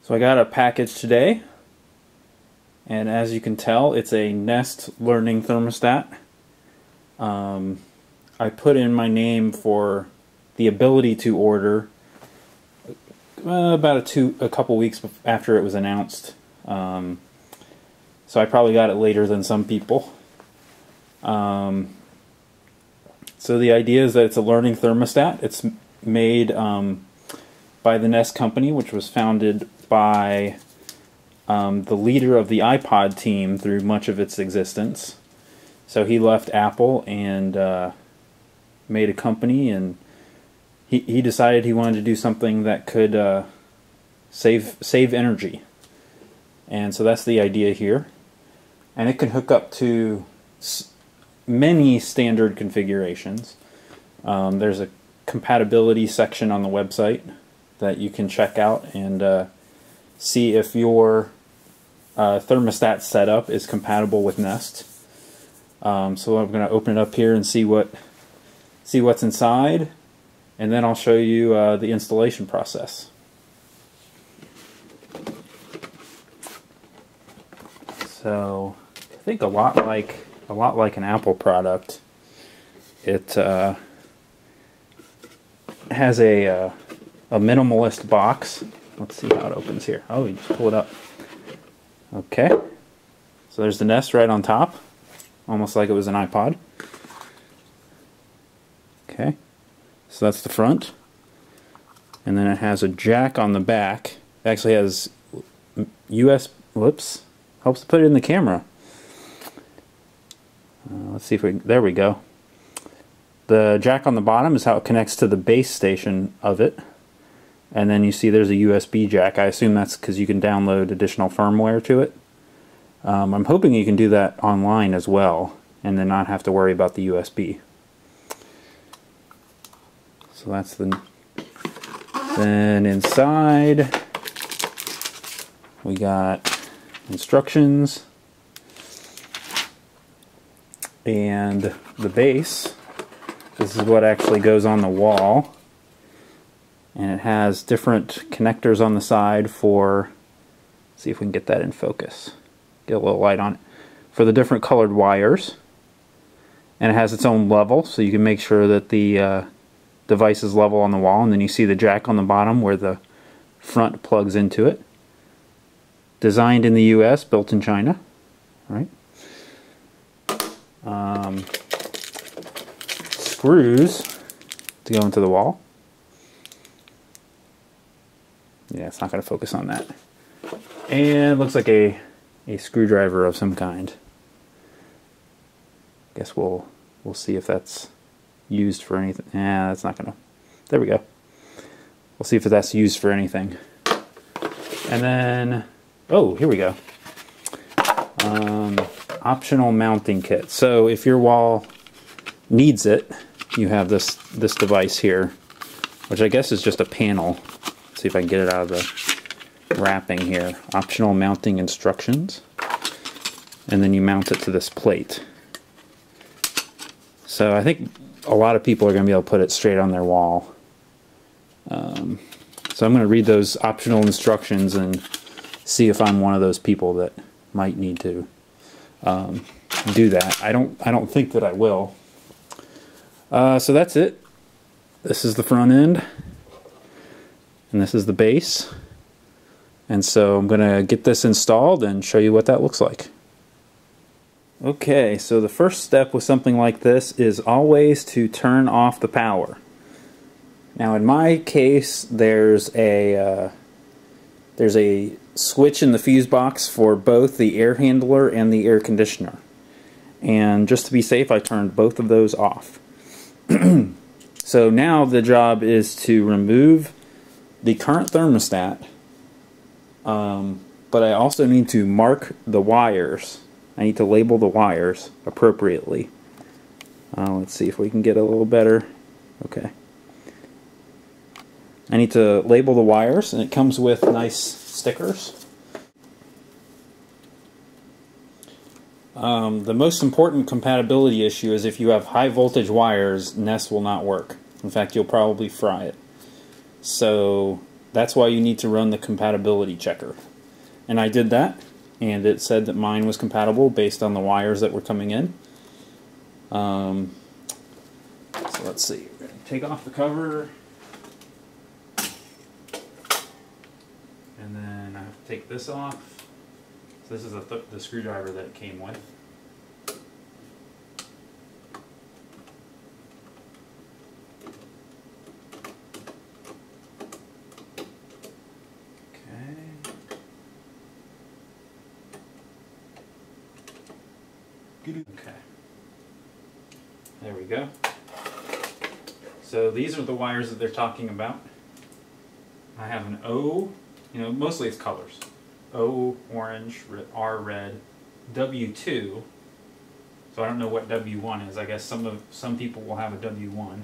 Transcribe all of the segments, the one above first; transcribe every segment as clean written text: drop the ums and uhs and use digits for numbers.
So I got a package today, and as you can tell, it's a Nest learning thermostat. I put in my name for the ability to order about a couple weeks after it was announced. So I probably got it later than some people. So the idea is that it's a learning thermostat. It's made by the Nest company, which was founded by the leader of the iPod team through much of its existence. So he left Apple and made a company, and he decided he wanted to do something that could save energy. And so that's the idea here. And it can hook up to many standard configurations. There's a compatibility section on the website that you can check out and see if your thermostat setup is compatible with Nest. So I'm going to open it up here and see what's inside, and then I'll show you the installation process. So I think a lot like an Apple product, it has a minimalist box. Let's see how it opens here. Oh, you just pull it up. Okay, so there's the Nest right on top, almost like it was an iPod. Okay, so that's the front, and then it has a jack on the back. It actually has whoops, helps to put it in the camera. Let's see if there we go. The jack on the bottom is how it connects to the base station of it. And then you see there's a USB jack. I assume that's because you can download additional firmware to it. I'm hoping you can do that online as well, and then not have to worry about the USB. So that's then inside we got instructions and the base. This is what actually goes on the wall. And it has different connectors on the side for, see if we can get that in focus, get a little light on it, for the different colored wires. And it has its own level, so you can make sure that the device is level on the wall. And then you see the jack on the bottom where the front plugs into it. Designed in the US, built in China, right? Screws to go into the wall. Yeah, it's not going to focus on that. And it looks like a screwdriver of some kind. Guess we'll see if that's used for anything. Yeah, that's not going to. There we go. We'll see if that's used for anything. And then, oh, here we go. Optional mounting kit. So if your wall needs it, you have this device here, which I guess is just a panel. See if I can get it out of the wrapping here. Optional mounting instructions, and then you mount it to this plate. So I think a lot of people are going to be able to put it straight on their wall. So I'm going to read those optional instructions and see if I'm one of those people that might need to do that. I don't think that I will. So that's it. This is the front end. And this is the base. And so I'm going to get this installed and show you what that looks like. Okay, so the first step with something like this is always to turn off the power. Now in my case, there's a switch in the fuse box for both the air handler and the air conditioner. And just to be safe, I turned both of those off. So now the job is to remove the current thermostat, but I also need to mark the wires. I need to label the wires appropriately. Let's see if we can get a little better. Okay. I need to label the wires, and it comes with nice stickers. The most important compatibility issue is if you have high voltage wires, Nest will not work. In fact, you'll probably fry it. So that's why you need to run the compatibility checker. And I did that, and it said that mine was compatible based on the wires that were coming in. So let's see. We're going to take off the cover. And then I have to take this off. So this is the screwdriver that it came with. Okay. There we go. So these are the wires that they're talking about. I have an O, mostly it's colors. O, orange, R, red, W2. So I don't know what W1 is. I guess some people will have a W1.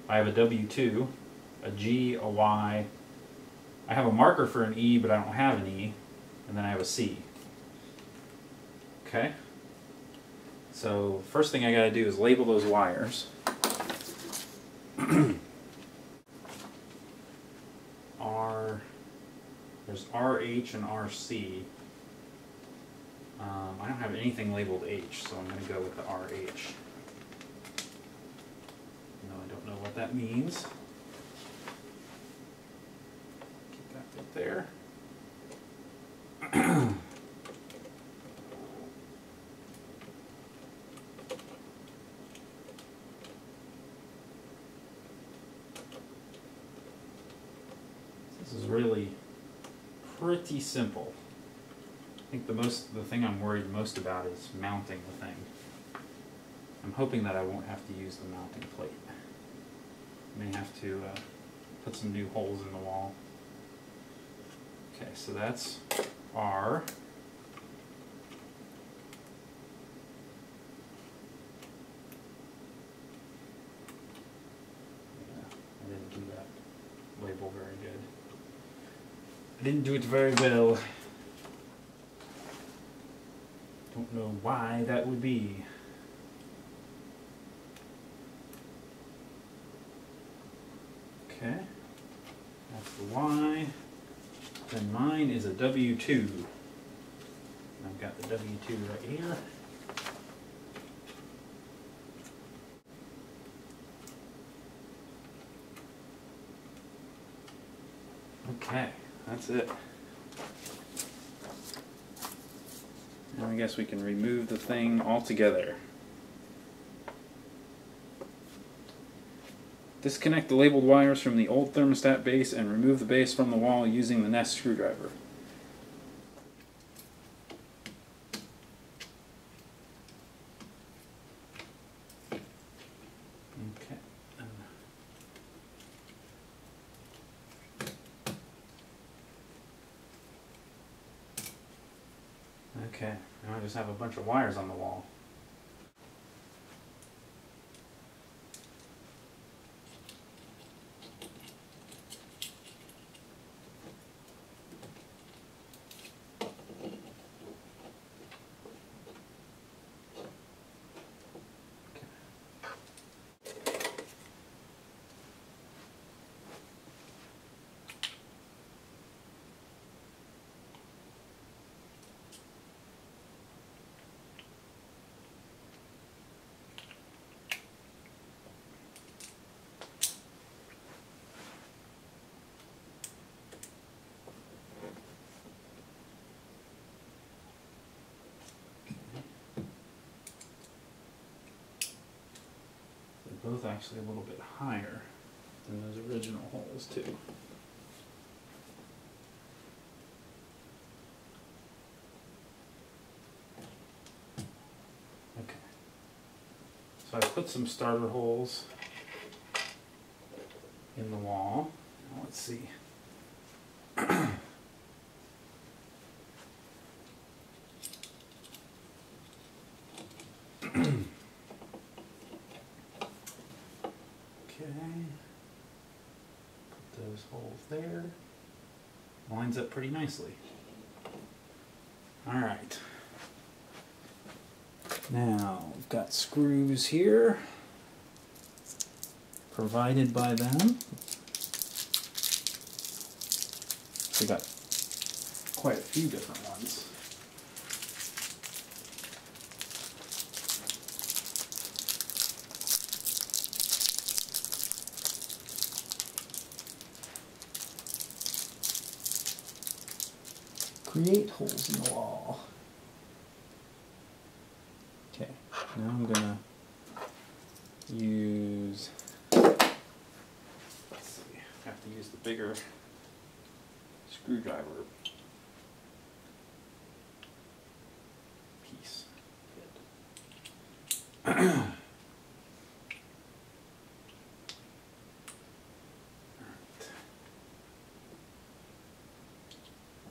I have a W2, a G, a Y. I have a marker for an E, but I don't have an E. And then I have a C. Okay. So first thing I got to do is label those wires. There's RH and RC. I don't have anything labeled H, so I'm going to go with the RH. No, I don't know what that means. Keep that right there. This is really pretty simple. I think the thing I'm worried most about is mounting the thing. I'm hoping that I won't have to use the mounting plate. I may have to put some new holes in the wall. Okay, so that's R. Yeah, I didn't do that label very good. I didn't do it very well. Don't know why that would be. Okay, that's the Y. Then mine is a W2. I've got the W2 right here. Okay, that's it. Now I guess we can remove the thing altogether. Disconnect the labeled wires from the old thermostat base and remove the base from the wall using the Nest screwdriver. Okay. Okay, now I just have a bunch of wires on the wall. Both actually a little bit higher than those original holes too. Okay, so I put some starter holes in the wall. Now let's see. Those holes there. Lines up pretty nicely. Alright. Now, we've got screws here, provided by them. We got quite a few different ones. Create holes in the wall. Okay, now I'm gonna use, let's see, I have to use the bigger screwdriver piece.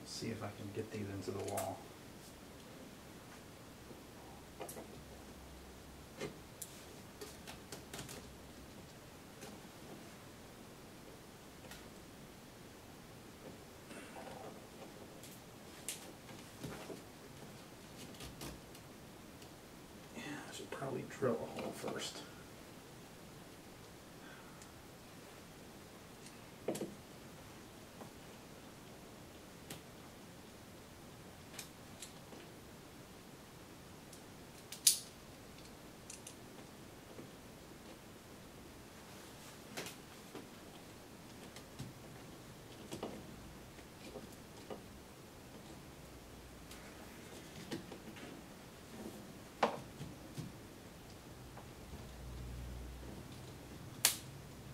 See if I can get these into the wall. Yeah, I should probably drill a hole first.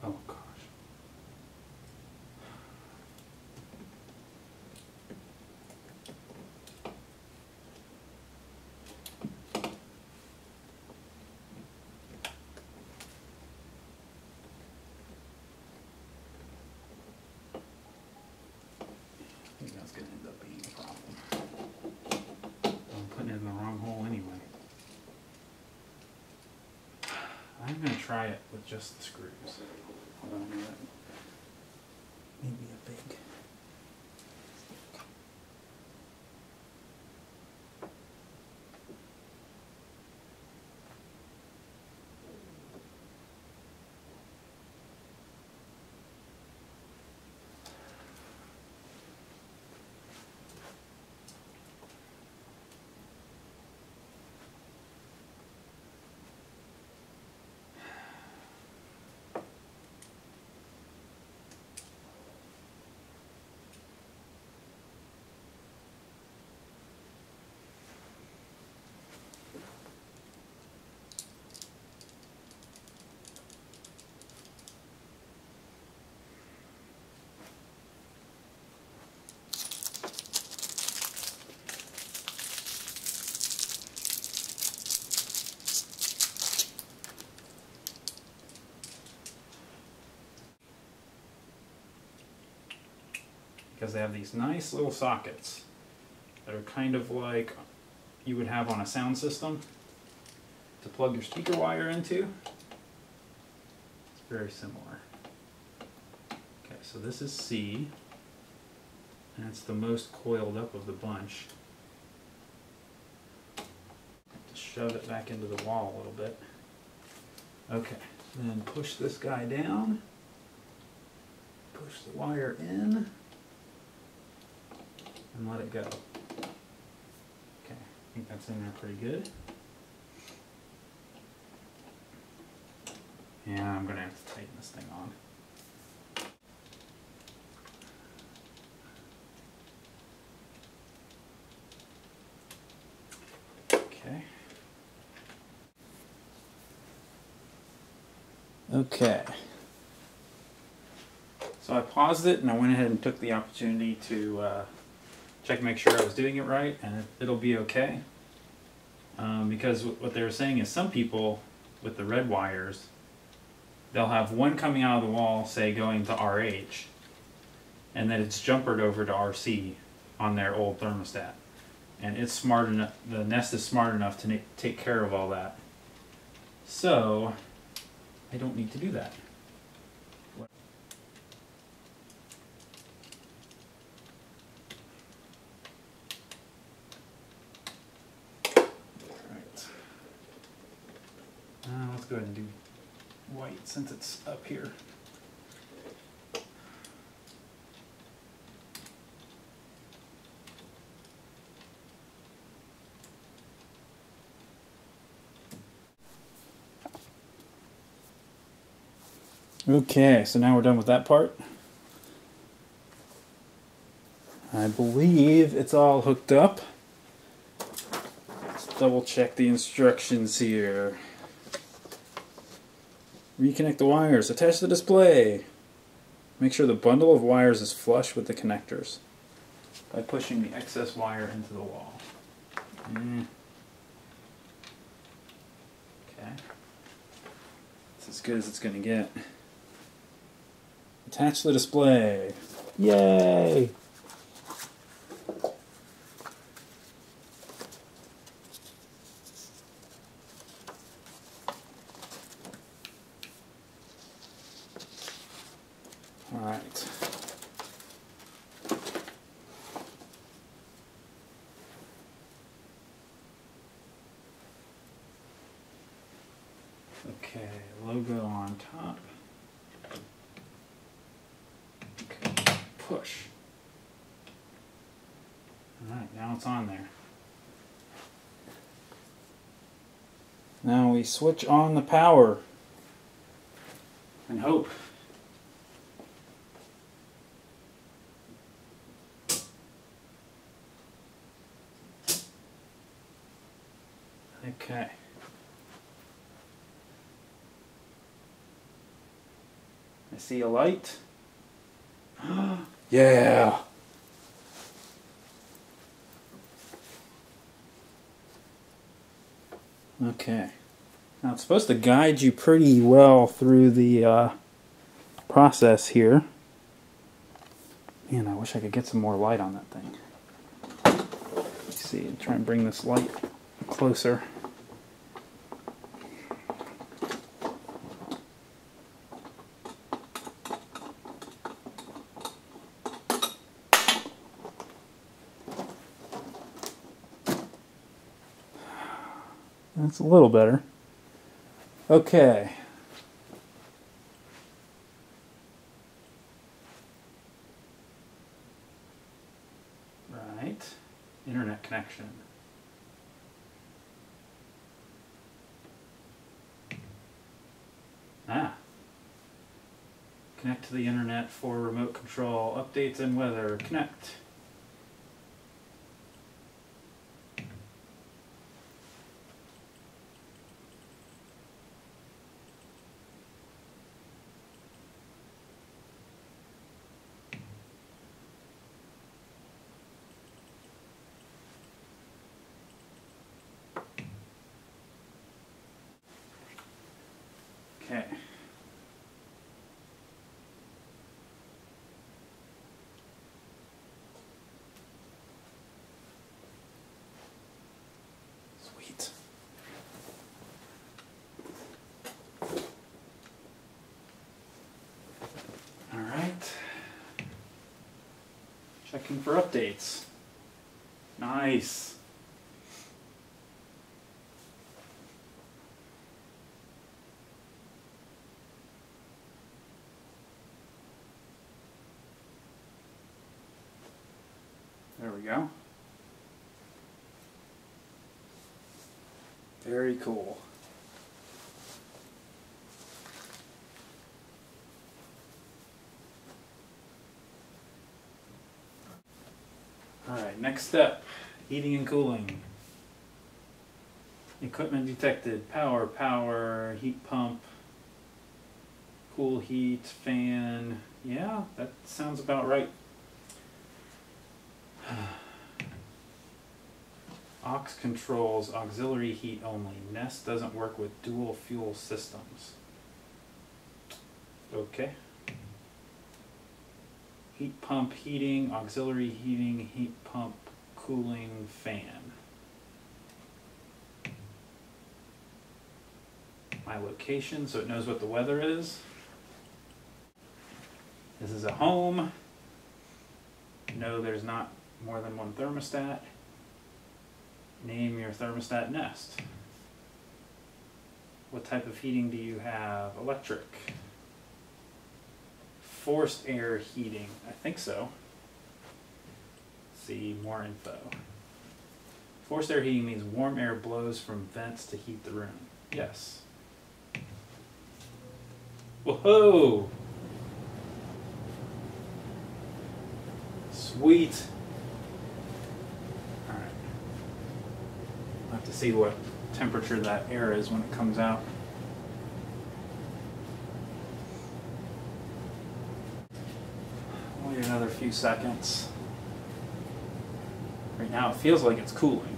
Oh gosh. I think that's going to end up being a problem. I'm putting it in the wrong hole anyway. I'm going to try it with just the screws. Hold on a minute. Maybe a big. Because they have these nice little sockets that are kind of like you would have on a sound system to plug your speaker wire into. It's very similar. Okay, so this is C, and it's the most coiled up of the bunch. Just shove it back into the wall a little bit. Okay, then push this guy down, push the wire in, and let it go. Okay, I think that's in there pretty good. And I'm going to have to tighten this thing on. Okay. Okay. So I paused it and I went ahead and took the opportunity to check and make sure I was doing it right, and it'll be okay. Because what they were saying is some people with the red wires, they'll have one coming out of the wall, say going to RH, and then it's jumpered over to RC on their old thermostat. And it's smart enough, the Nest is smart enough to take care of all that. So I don't need to do that. Let's go ahead and do white since it's up here. Okay, so now we're done with that part. I believe it's all hooked up. Let's double check the instructions here. Reconnect the wires. Attach the display. Make sure the bundle of wires is flush with the connectors by pushing the excess wire into the wall. Okay. It's as good as it's going to get. Attach the display. Yay! All right. Okay, logo on top. Okay, push. All right, now it's on there. Now we switch on the power and hope. Okay. I see a light. Yeah. Okay. Now it's supposed to guide you pretty well through the process here. Man, I wish I could get some more light on that thing. Let's see, try and bring this light closer. That's a little better. Okay. Right. Internet connection. Connect to the internet for remote control, updates and weather. Connect. Okay. Sweet. All right. Checking for updates. Nice. There we go. Very cool. Alright, next step. Heating and cooling. Equipment detected. Power, heat pump, cool heat, fan. Yeah, that sounds about right. Aux controls auxiliary heat only. Nest doesn't work with dual fuel systems. Okay. Heat pump heating, auxiliary heating, heat pump cooling, fan. My location, so it knows what the weather is. This is a home. No, there's not more than one thermostat. Name your thermostat Nest. What type of heating do you have? Electric. Forced air heating. I think so. Let's see more info. Forced air heating means warm air blows from vents to heat the room. Yes. Whoa! Sweet. Alright. I'll have to see what temperature that air is when it comes out. Wait another few seconds. Right now it feels like it's cooling.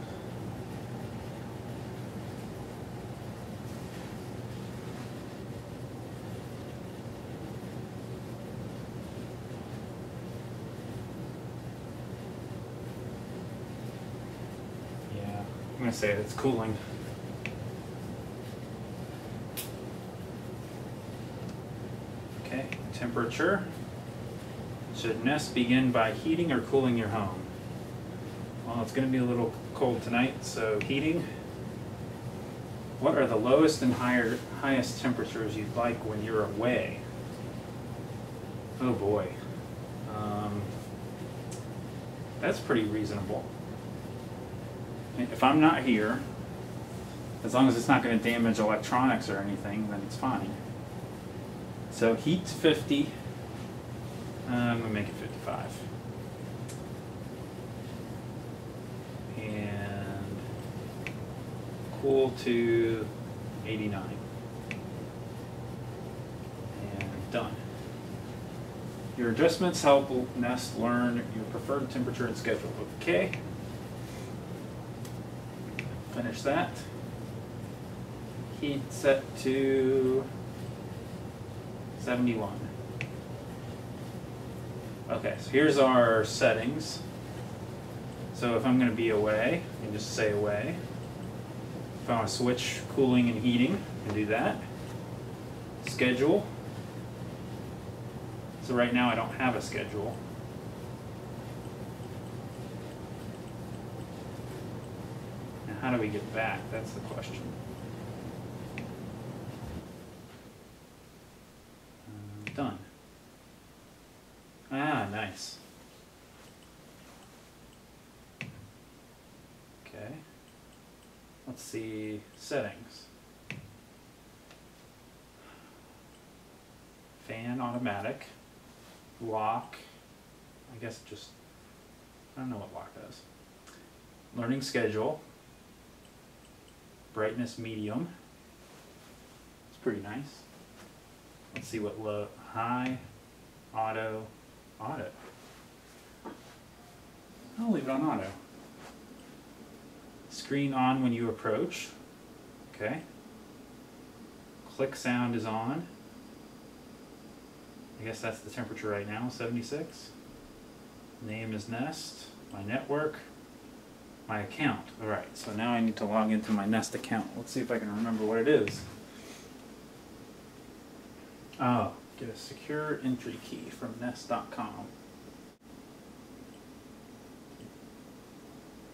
I'm going to say it's cooling. Okay, temperature. Should Nest begin by heating or cooling your home? Well, it's going to be a little cold tonight, so heating. What are the lowest and highest temperatures you'd like when you're away? Oh boy. That's pretty reasonable. If I'm not here, as long as it's not going to damage electronics or anything, then it's fine. So heat to 50. I'm going to make it 55. And cool to 89. And done. Your adjustments help Nest learn your preferred temperature and schedule. Okay. Finish that. Heat set to 71. Okay, so here's our settings. So if I'm going to be away, I can just say away. If I want to switch cooling and heating, I can do that. Schedule. So right now I don't have a schedule. How do we get back? That's the question. Done. Ah, nice. Okay. Let's see settings. Fan automatic. Lock. I guess just, I don't know what lock does. Learning schedule. Brightness medium. It's pretty nice. Let's see what low, high, auto, auto. I'll leave it on auto. Screen on when you approach. Okay. Click sound is on. I guess that's the temperature right now, 76. Name is Nest. My network. My account. Alright, so now I need to log into my Nest account. Let's see if I can remember what it is. Oh, get a secure entry key from Nest.com.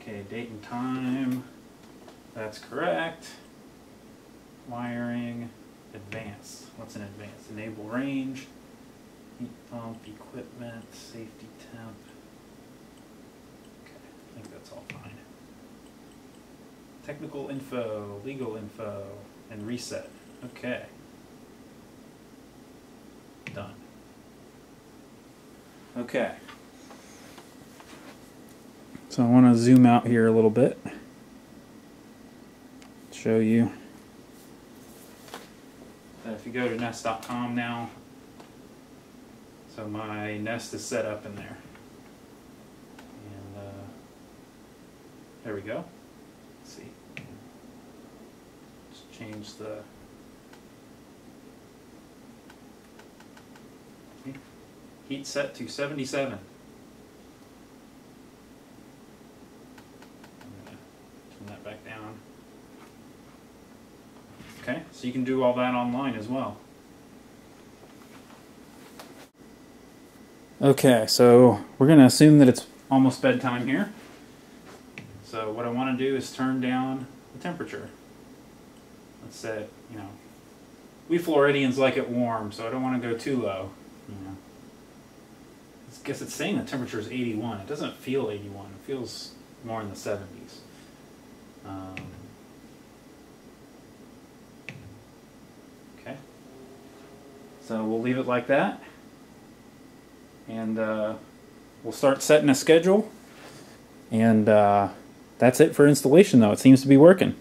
Okay, date and time. That's correct. Wiring. Advanced. What's in advanced? Enable range. Heat pump. Equipment. Safety temp. Okay, I think that's all fine. Technical info. Legal info. And reset. Okay. Done. Okay. So I want to zoom out here a little bit. Show you that if you go to Nest.com now, so my Nest is set up in there. And there we go. Let's see. Just change the heat set to 77. I'm going to turn that back down. Okay, so you can do all that online as well. Okay, so we're going to assume that it's almost bedtime here. So what I want to do is turn down the temperature. Let's say, you know, we Floridians like it warm, so I don't want to go too low. You know, I guess it's saying the temperature is 81. It doesn't feel 81. It feels more in the 70s. Okay. So we'll leave it like that, and we'll start setting a schedule, and that's it for installation though. It seems to be working.